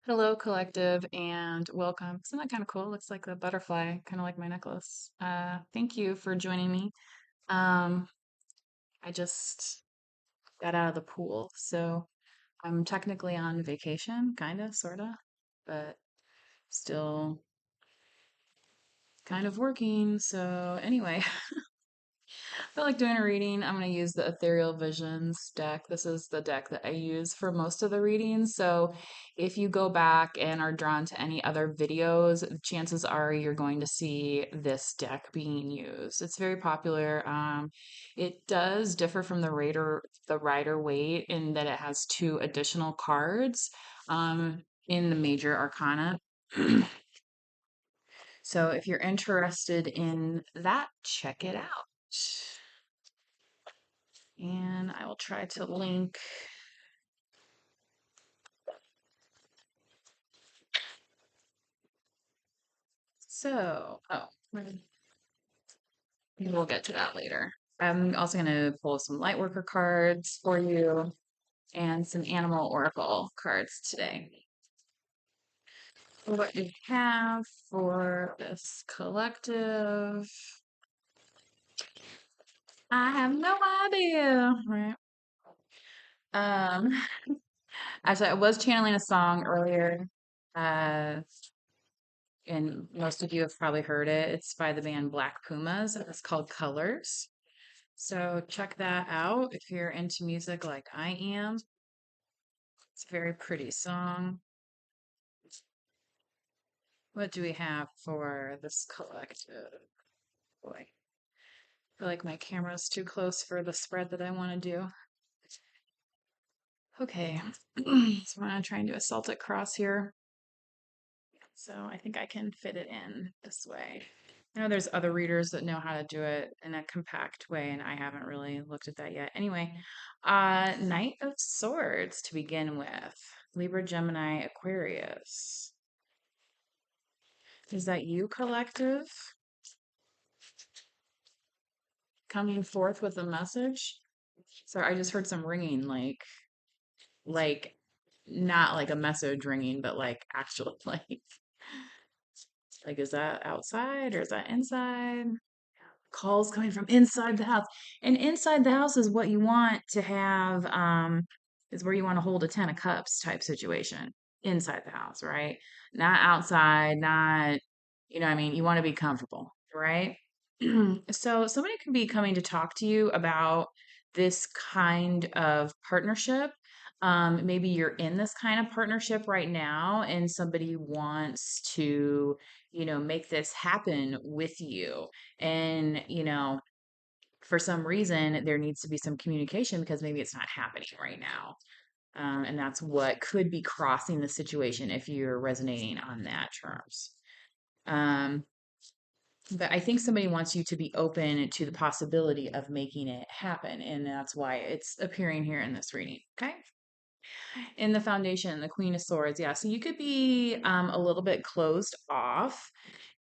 Hello, collective, and welcome. Isn't that kind of cool? Looks like a butterfly, kind of like my necklace. Thank you for joining me. Um, I just got out of the pool, so I'm technically on vacation, kind of, sort of, but still kind of working. So, anyway, I feel like doing a reading. I'm going to use the Ethereal Visions deck. This is the deck that I use for most of the readings. So if you go back and are drawn to any other videos, chances are you're going to see this deck being used. It's very popular. It does differ from the Rider Waite in that it has two additional cards in the major arcana. So if you're interested in that, check it out. And I will try to link. Maybe we'll get to that later. I'm also going to pull some Lightworker cards for you and some Animal Oracle cards today. What do you have for this collective? I have no idea. Right. Um, Actually, I was channeling a song earlier. Uh, and most of you have probably heard it. It's by the band Black Pumas, and it's called Colors. So check that out if you're into music like I am. It's a very pretty song. What do we have for this collective? Boy, I feel like my camera's too close for the spread that I want to do. Okay, so I'm gonna try and do a Celtic cross here. So I think I can fit it in this way. I know there's other readers that know how to do it in a compact way, and I haven't really looked at that yet. Anyway, Knight of Swords to begin with. Libra, Gemini, Aquarius. Is that you, collective? Coming forth with a message? Sorry, I just heard some ringing, like not like a message ringing, but like actual like is that outside or is that inside? Calls coming from inside the house. And inside the house is what you want to have, is where you want to hold a 10 of cups type situation inside the house, right? Not outside, not, what I mean, you want to be comfortable, right? So somebody could be coming to talk to you about this kind of partnership. Maybe you're in this kind of partnership right now, and somebody wants to, make this happen with you. And, for some reason, there needs to be some communication because maybe it's not happening right now. And that's what could be crossing the situation if you're resonating on that terms. Um, but I think somebody wants you to be open to the possibility of making it happen. And that's why it's appearing here in this reading. Okay. In the foundation, the Queen of Swords. Yeah. So you could be a little bit closed off,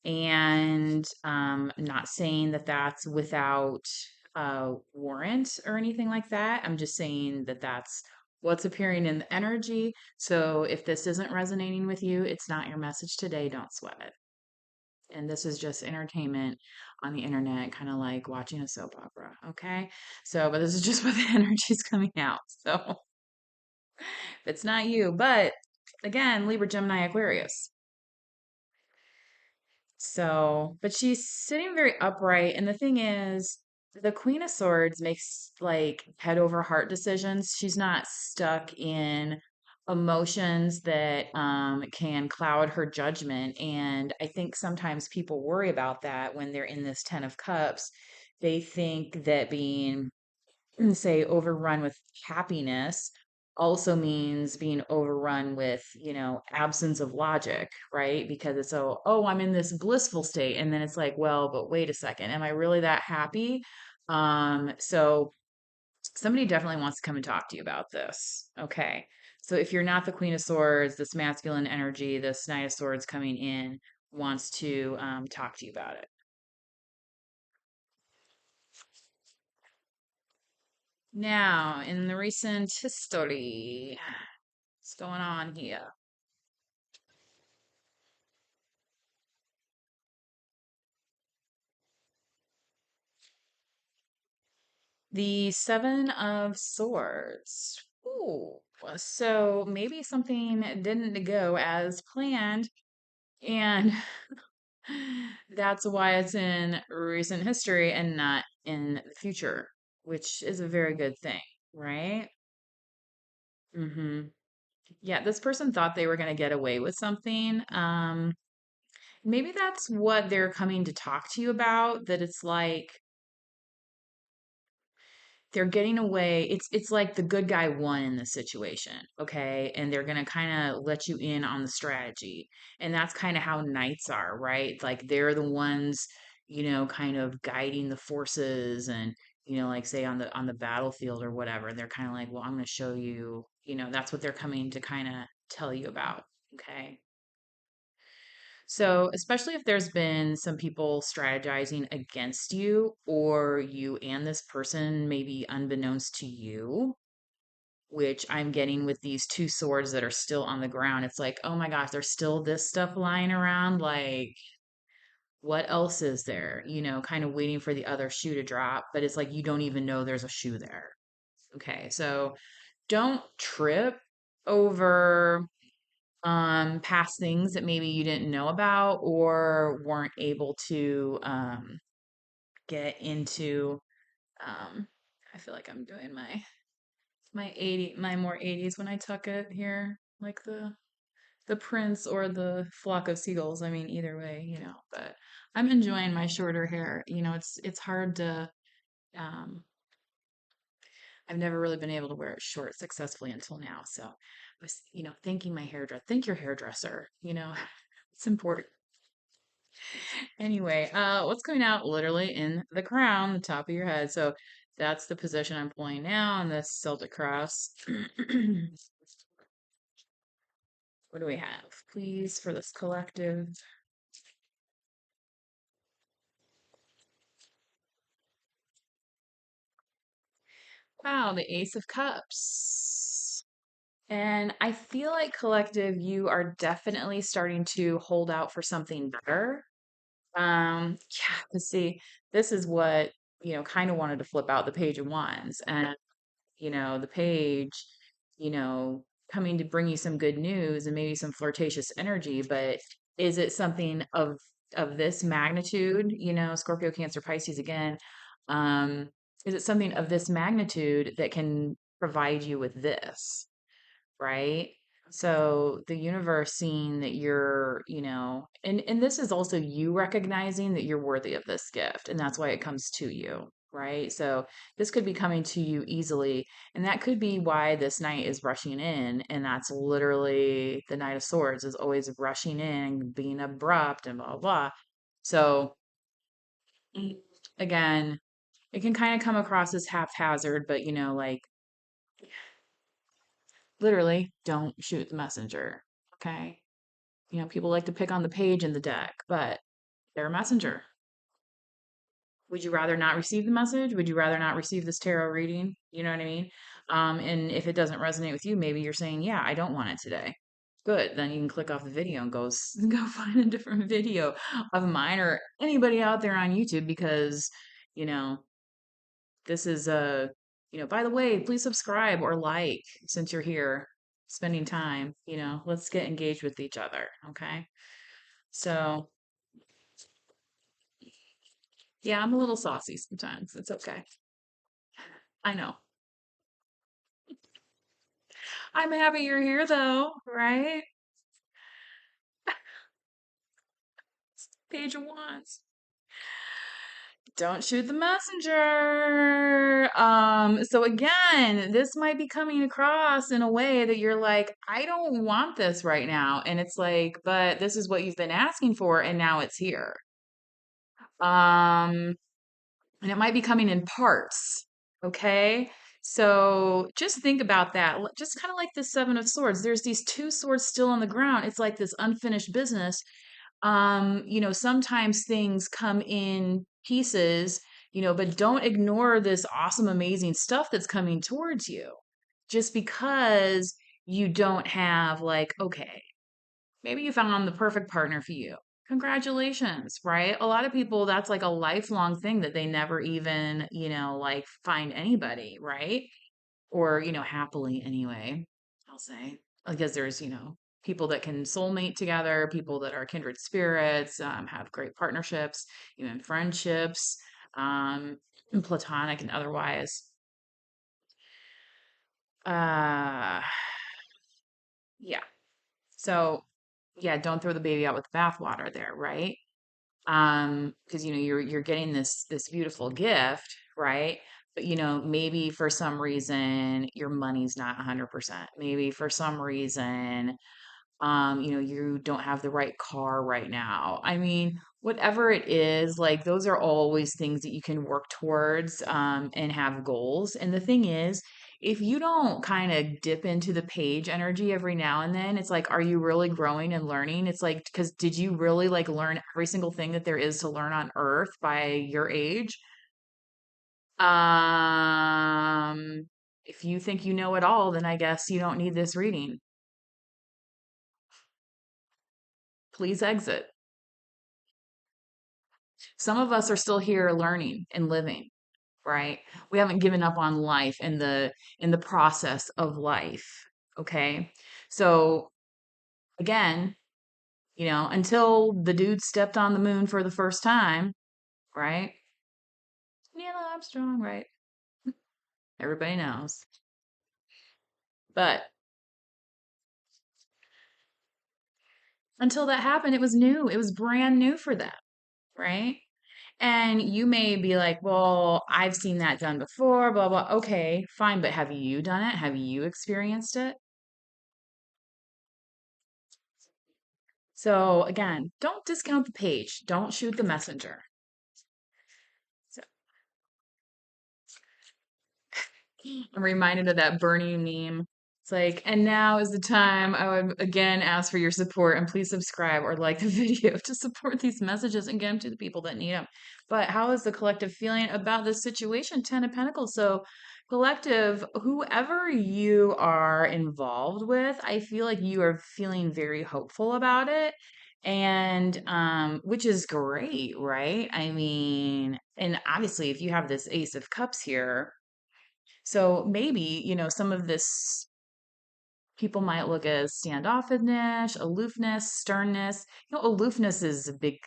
and not saying that that's without warrant or anything like that. I'm just saying that that's what's appearing in the energy. So if this isn't resonating with you, it's not your message today. Don't sweat it. And this is just entertainment on the internet, kind of like watching a soap opera. Okay. So, but this is just what the energy is coming out. So it's not you, but again, Libra, Gemini, Aquarius. So, but she's sitting very upright. And the thing is, the Queen of Swords makes like head over heart decisions. She's not stuck in emotions that can cloud her judgment. And I think sometimes people worry about that when they're in this Ten of Cups. They think that being, say, overrun with happiness also means being overrun with, absence of logic, right? Because it's oh, I'm in this blissful state. And then it's like, well, but wait a second, am I really that happy? So somebody definitely wants to come and talk to you about this. Okay. So if you're not the Queen of Swords, this masculine energy, this Knight of Swords coming in wants to talk to you about it. Now, in the recent history, what's going on here? The Seven of Swords. Ooh, so maybe something didn't go as planned, and that's why it's in recent history and not in the future, which is a very good thing, right? hmm Yeah, this person thought they were going to get away with something. Maybe that's what they're coming to talk to you about, that it's like they're getting away. It's like the good guy won in this situation, okay? And they're gonna kind of let you in on the strategy. And that's kind of how knights are, right? Like they're the ones, kind of guiding the forces and, like say on the battlefield or whatever. And they're kind of like, well, I'm gonna show you, that's what they're coming to kind of tell you about, okay? So, especially if there's been some people strategizing against you, or you and this person, maybe unbeknownst to you, which I'm getting with these two swords that are still on the ground. It's like, oh my gosh, there's still this stuff lying around. Like, what else is there? Kind of waiting for the other shoe to drop, but it's like you don't even know there's a shoe there. Okay, so don't trip over past things that maybe you didn't know about or weren't able to get into. um I feel like I'm doing my more 80s when I tuck it here, like the prince or the flock of seagulls. I mean, either way, but I'm enjoying my shorter hair. It's hard to um I've never really been able to wear it short successfully until now. So I was, thanking my hairdresser. Thank your hairdresser. It's important. Anyway, what's coming out literally in the crown, the top of your head. So that's the position I'm pulling now on this Celtic cross. What do we have? Please, for this collective. Wow, the Ace of Cups. And I feel like collective, you are definitely starting to hold out for something better. Yeah, let's see, this is what, kind of wanted to flip out the Page of Wands. And the page, you know, coming to bring you some good news and maybe some flirtatious energy, but is it something of this magnitude, Scorpio, Cancer, Pisces again? Um, is it something of this magnitude that can provide you with this? Right? So the universe seeing that you're, and this is also you recognizing that you're worthy of this gift, and that's why it comes to you, right? So this could be coming to you easily, and that could be why this knight is rushing in, and that's literally the Knight of Swords is always rushing in, being abrupt and blah blah. Blah. So again, it can kind of come across as haphazard, but like literally don't shoot the messenger. Okay. People like to pick on the page in the deck, but they're a messenger. Would you rather not receive the message? Would you rather not receive this tarot reading? You know what I mean? And if it doesn't resonate with you, maybe you're saying, yeah, I don't want it today. Good. Then you can click off the video and go find a different video of mine or anybody out there on YouTube because, you know, this is by the way, please subscribe or like since you're here spending time, let's get engaged with each other. Okay. So yeah, I'm a little saucy sometimes. It's okay. I know. I'm happy you're here though, right? Page of Wands. Don't shoot the messenger. So again, this might be coming across in a way that you're like, I don't want this right now. And it's like, but this is what you've been asking for, and now it's here. Um, and it might be coming in parts. Okay. So just think about that. Just kind of like the Seven of Swords. There's these two swords still on the ground. It's like this unfinished business. Sometimes things come in pieces, but don't ignore this awesome, amazing stuff that's coming towards you. Just because you don't have, like, okay, maybe you found the perfect partner for you. Congratulations, right? A lot of people, that's like a lifelong thing that they never even, like find anybody, right? Or, happily anyway, I'll say. Because there's, people that can soulmate together, people that are kindred spirits, have great partnerships, even friendships, um, platonic and otherwise. Uh, yeah. So, yeah, don't throw the baby out with the bathwater there, right? Because you're getting this beautiful gift, right? But maybe for some reason your money's not 100%. Maybe for some reason you don't have the right car right now. I mean, whatever it is, like those are always things that you can work towards and have goals. And the thing is, if you don't kind of dip into the page energy every now and then, it's like, are you really growing and learning? It's like, because did you really like learn every single thing that there is to learn on Earth by your age? Um, if you think you know it all, then I guess you don't need this reading. Please exit. Some of us are still here learning and living, right? We haven't given up on life and the process of life, okay? So again, until the dude stepped on the moon for the first time, right? Neil Armstrong, right? Everybody knows. But until that happened, it was new. It was brand new for them, right? And you may be like, well, I've seen that done before, blah, blah. Okay, fine. But have you done it? Have you experienced it? So again, don't discount the page. Don't shoot the messenger. So I'm reminded of that Bernie meme. It's like, and now is the time I would again ask for your support and please subscribe or like the video to support these messages and get them to the people that need them. But how is the collective feeling about this situation? Ten of Pentacles. So, collective, whoever you are involved with, I feel like you are feeling very hopeful about it. And which is great, right? I mean, and obviously if you have this Ace of Cups here, so maybe, some of this people might look as standoffishness, aloofness, sternness. Aloofness is a big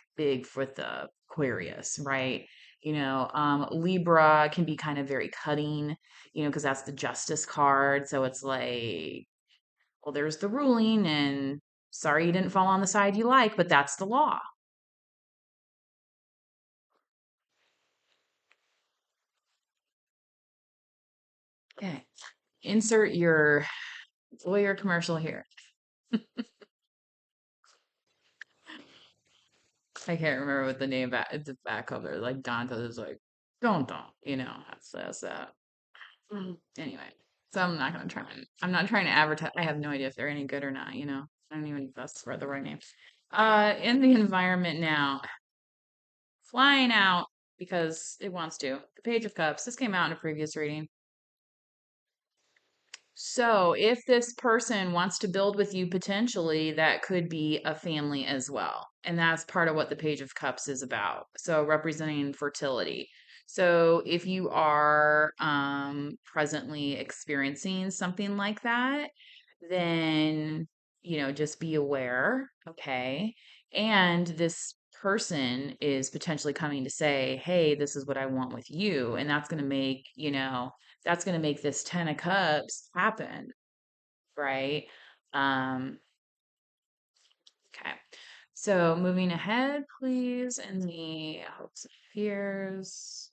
for the Aquarius, right? Libra can be kind of very cutting, because that's the justice card. So it's like, well, there's the ruling, and sorry you didn't fall on the side you like, but that's the law. Okay. Insert your lawyer commercial here. I can't remember what the name back the back cover like Dante is like don't that's that. Anyway, so I'm not trying to advertise. I have no idea if they're any good or not. I don't even if that's the right name. In the environment now, flying out because it wants to. The Page of Cups. This came out in a previous reading. So, if this person wants to build with you potentially, that could be a family as well. And that's part of what the Page of Cups is about. So, representing fertility. So, if you are presently experiencing something like that, then, just be aware, okay? And this person is potentially coming to say, hey, this is what I want with you. And that's going to make this 10 of cups happen, right? um okay, so moving ahead, please, in the hopes and fears.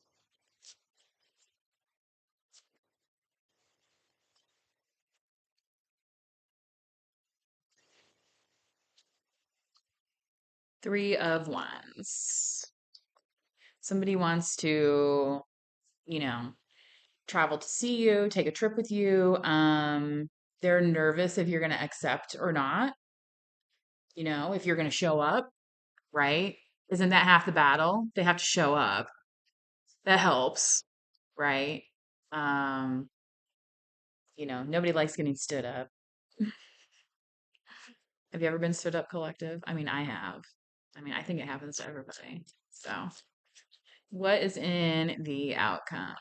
Three of Wands. Somebody wants to, you know travel to see you, take a trip with you. They're nervous if you're going to accept or not, if you're going to show up, right? Isn't that half the battle? They have to show up. That helps, right? Um, nobody likes getting stood up. Have you ever been stood up, collective? I mean, I have. I mean, I think it happens to everybody. So, what is in the outcome?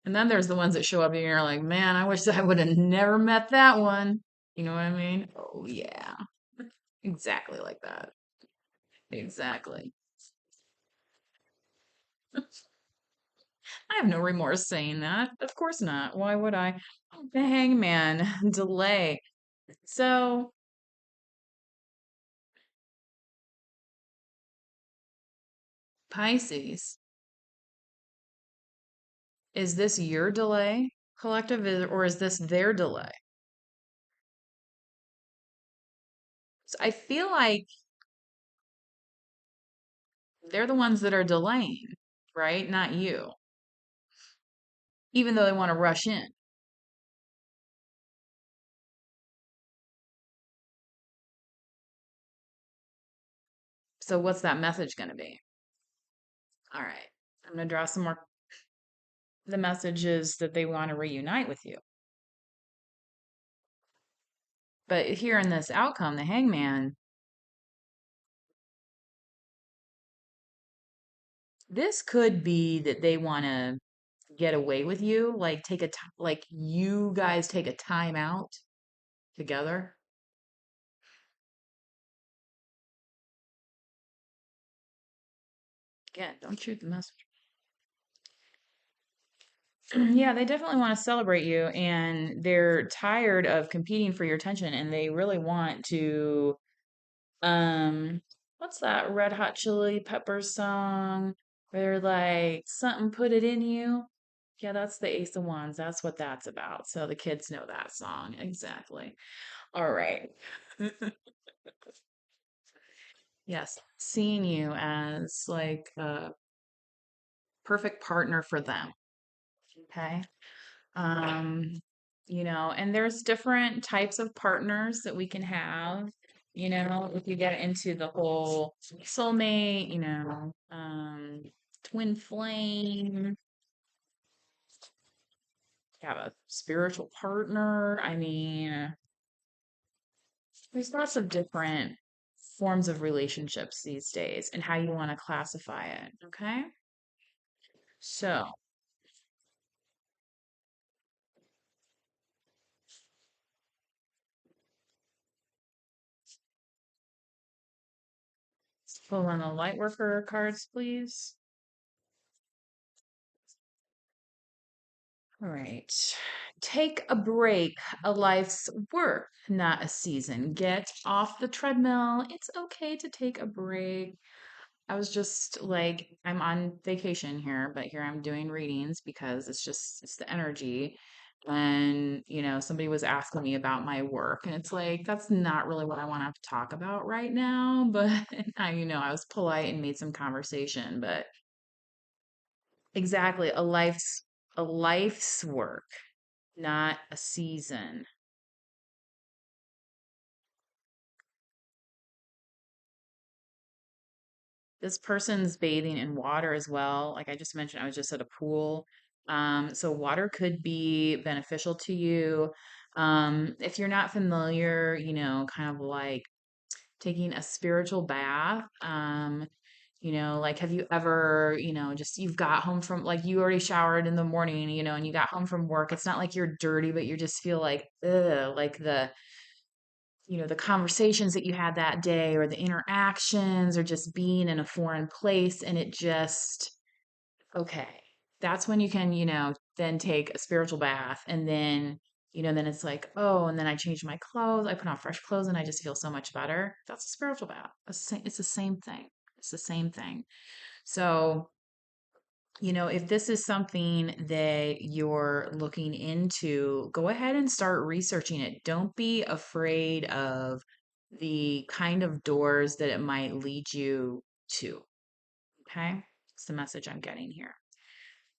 And then there's the ones that show up and you're like, man, I wish I would have never met that one. You know what I mean? Oh, yeah. Exactly like that. Exactly. I have no remorse saying that. Of course not. Why would I? The hangman, delay. So, Pisces, is this your delay, collective, or is this their delay? So I feel like they're the ones that are delaying, right? Not you, even though they want to rush in. So, what's that message going to be? All right. I'm going to draw some more. The message is that they want to reunite with you. But here in this outcome, the hangman, this could be that they want to get away with you, like like you guys take a time out together. Again, don't shoot the messenger. Yeah, they definitely want to celebrate you and they're tired of competing for your attention and they really want to um what's that Red Hot Chili Peppers song where they're like something put it in you? Yeah, that's the Ace of Wands. That's what that's about. So the kids know that song. Exactly. All right. Yes, seeing you as like a perfect partner for them. Okay. Um, and there's different types of partners that we can have. If you get into the whole soulmate, twin flame, have a spiritual partner. I mean, there's lots of different forms of relationships these days and how you want to classify it. Okay. So, let's pull on the light worker cards, please. All right. Take a break. A life's work, not a season. Get off the treadmill. It's okay to take a break. I was just like, I'm on vacation here, but here I'm doing readings because it's the energy. And, somebody was asking me about my work, and it's like, that's not really what I want to talk about right now. But I was polite and made some conversation, but exactly, a life's work, not a season. This person's bathing in water as well. Like I just mentioned, I was just at a pool. So water could be beneficial to you. If you're not familiar, kind of like taking a spiritual bath. Like have you ever, just you've got home from like you already showered in the morning, and you got home from work. It's not like you're dirty, but you just feel like, ugh, like the conversations that you had that day or the interactions or just being in a foreign place and it just okay, that's when you can then take a spiritual bath and then it's like, oh, and then I change my clothes, I put on fresh clothes and I just feel so much better. That's a spiritual bath. It's the same thing. It's the same thing. So if this is something that you're looking into, go ahead and start researching it. Don't be afraid of the kind of doors that it might lead you to. Okay? It's the message I'm getting here.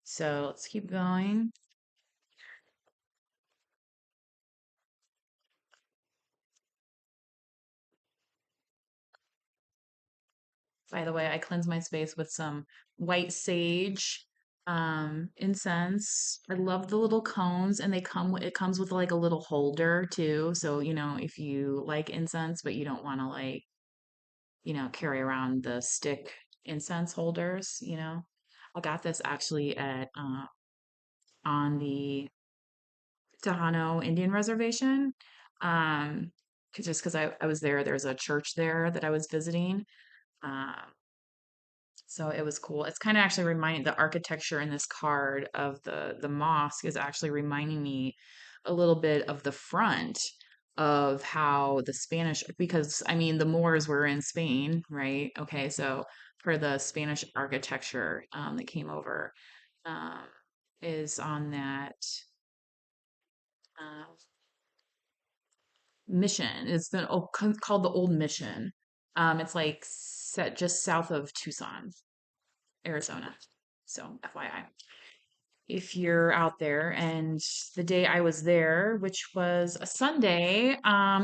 So let's keep going. By the way, I cleanse my space with some white sage incense. I love the little cones and it comes with like a little holder too. So, if you like incense but you don't want to like carry around the stick incense holders. I got this actually at on the Tejano Indian Reservation. Um, just because I was there, there's a church there that I was visiting. Um, so it was cool. It's kind of actually reminding the architecture in this card of the mosque is actually reminding me a little bit of the front of how the Spanish, because I mean the Moors were in Spain, right? Okay, so for the Spanish architecture that came over um, is on that uh, mission. Called the Old Mission. It's like set just south of Tucson, Arizona. So FYI, if you're out there. And the day I was there, which was a Sunday,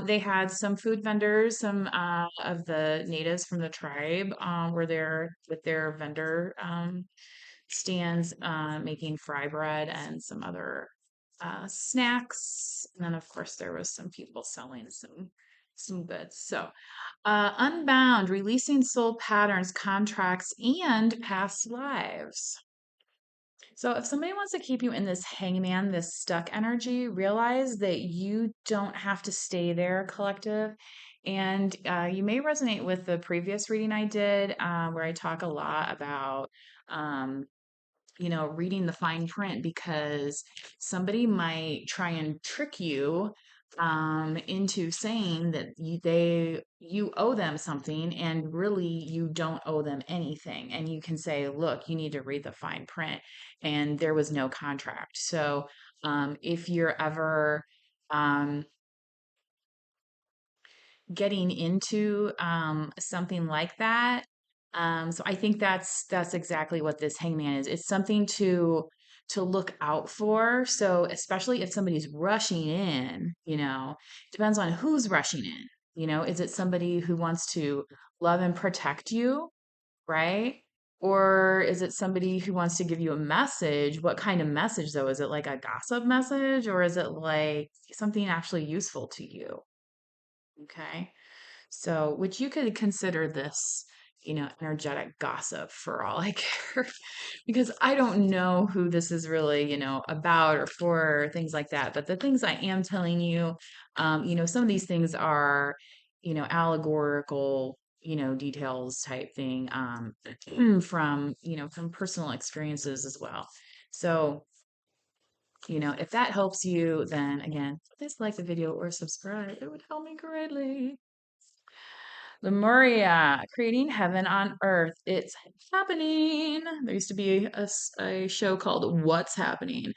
they had some food vendors, some of the natives from the tribe were there with their vendor stands, making fry bread and some other snacks. And then, of course, there was some people selling some goods. So, Unbound, releasing soul patterns, contracts, and past lives. So if somebody wants to keep you in this hangman, this stuck energy, realize that you don't have to stay there, collective. And you may resonate with the previous reading I did, where I talk a lot about um, reading the fine print because somebody might try and trick you into saying that you owe them something and really you don't owe them anything. And you can say, look, you need to read the fine print, and there was no contract. So if you're ever um, getting into something like that. So I think that's exactly what this hangman is. It's something to look out for. So especially if somebody's rushing in, depends on who's rushing in. Is it somebody who wants to love and protect you, right? Or is it somebody who wants to give you a message? What kind of message though? Is it like a gossip message or is it like something actually useful to you? Okay. So, which you could consider this, energetic gossip for all I care, because I don't know who this is really, about or for, or things like that. But the things I am telling you, some of these things are, allegorical, details type thing, from personal experiences as well. So, if that helps you, then again, please like the video or subscribe. It would help me greatly. Lemuria, creating heaven on earth. It's happening. There used to be a show called What's Happening,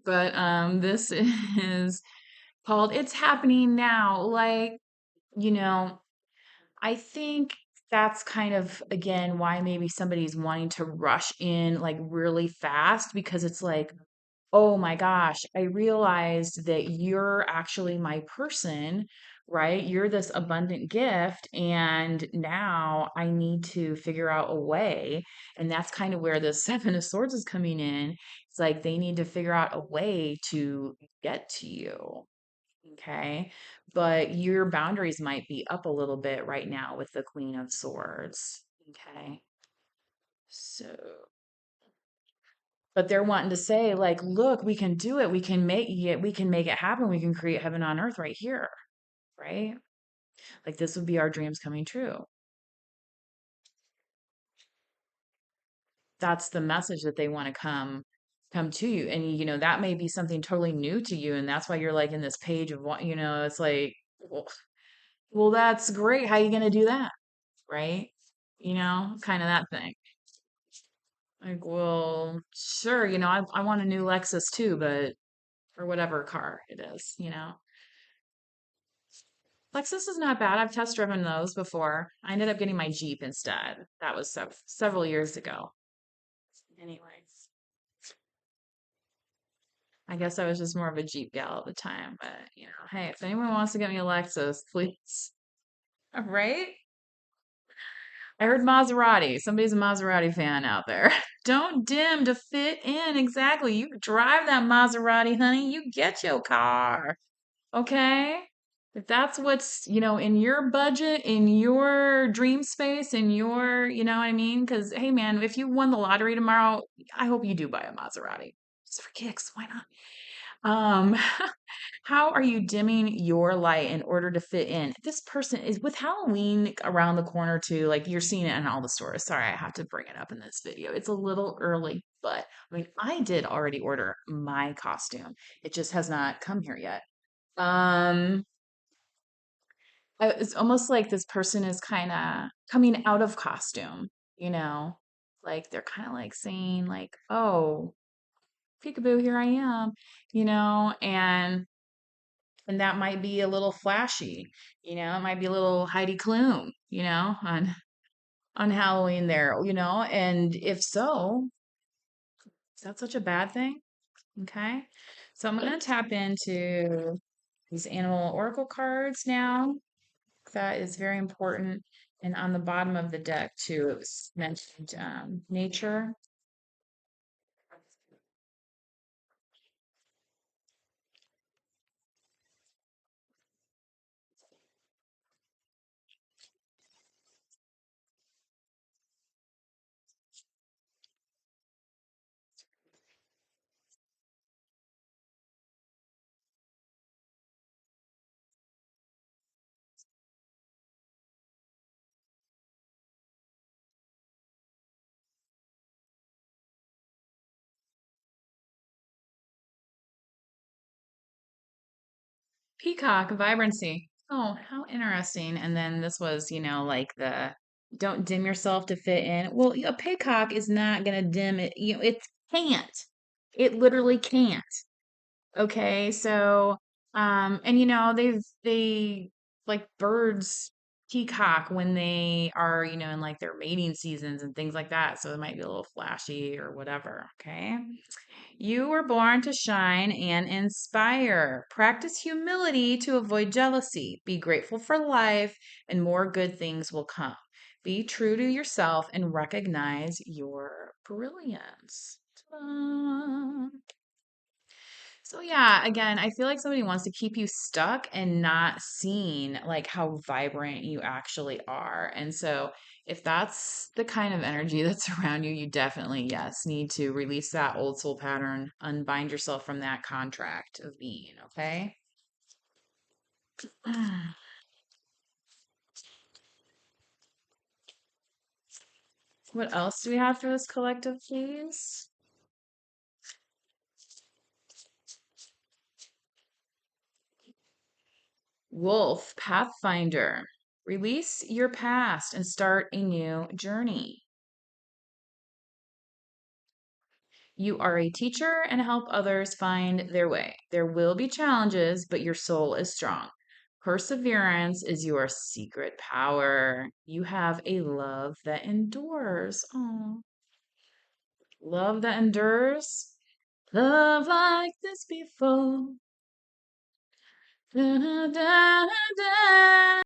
but this is called It's Happening Now. Like, you know, I think that's kind of again why maybe somebody's wanting to rush in like really fast because it's like, oh my gosh, I realized that you're actually my person, right? You're this abundant gift. And now I need to figure out a way. And that's kind of where the Seven of Swords is coming in. It's like they need to figure out a way to get to you. Okay. But your boundaries might be up a little bit right now with the Queen of Swords. Okay. So but they're wanting to say like, look, we can do it, we can make it happen, we can create heaven on earth right here, right? Like this would be our dreams coming true. That's the message that they want to come to you. And that may be something totally new to you, and that's why you're like in this page of what it's like, well, that's great, how are you going to do that, right? Kind of that thing. Like, well, sure, I want a new Lexus too, but or whatever car it is. Lexus is not bad. I've test driven those before. I ended up getting my Jeep instead. That was several years ago. Anyways, I guess I was just more of a Jeep gal at the time. But, hey, if anyone wants to get me a Lexus, please. Right? I heard Maserati. Somebody's a Maserati fan out there. Don't dim to fit in. Exactly. You drive that Maserati, honey. You get your car. Okay? If that's what's, in your budget, in your dream space, in your, you know what I mean? Because, hey, man, if you won the lottery tomorrow, I hope you do buy a Maserati. Just for kicks, why not? Um, how are you dimming your light in order to fit in? This person is with Halloween around the corner too. Like you're seeing it in all the stores. Sorry, I have to bring it up in this video. It's a little early, but I mean, I did already order my costume. It just has not come here yet. Um, it's almost like this person is kind of coming out of costume, you know? Like they're kind of like saying like, "Oh, peekaboo, here I am," and that might be a little flashy, it might be a little Heidi Klum, on Halloween there, and if so, is that such a bad thing? Okay. So I'm going to tap into these animal oracle cards now. That is very important. And on the bottom of the deck too, it was mentioned nature. Peacock, vibrancy. Oh, how interesting. And then this was, like the don't dim yourself to fit in. Well, a peacock is not going to dim it. It can't. It literally can't. Okay. So, and they like birds peacock when they are, in like their mating seasons and things like that. So it might be a little flashy or whatever. Okay. You were born to shine and inspire. Practice humility to avoid jealousy. Be grateful for life, and more good things will come. Be true to yourself and recognize your brilliance. Ta-da. So yeah, again, I feel like somebody wants to keep you stuck and not seeing like how vibrant you actually are. And so if that's the kind of energy that's around you, you definitely, yes, need to release that old soul pattern, unbind yourself from that contract of being, okay? What else do we have for this collective, please? Wolf, Pathfinder. Release your past and start a new journey. You are a teacher and help others find their way. There will be challenges, but your soul is strong. Perseverance is your secret power. You have a love that endures. Oh, love that endures. Love like this before. Da, da, da, da.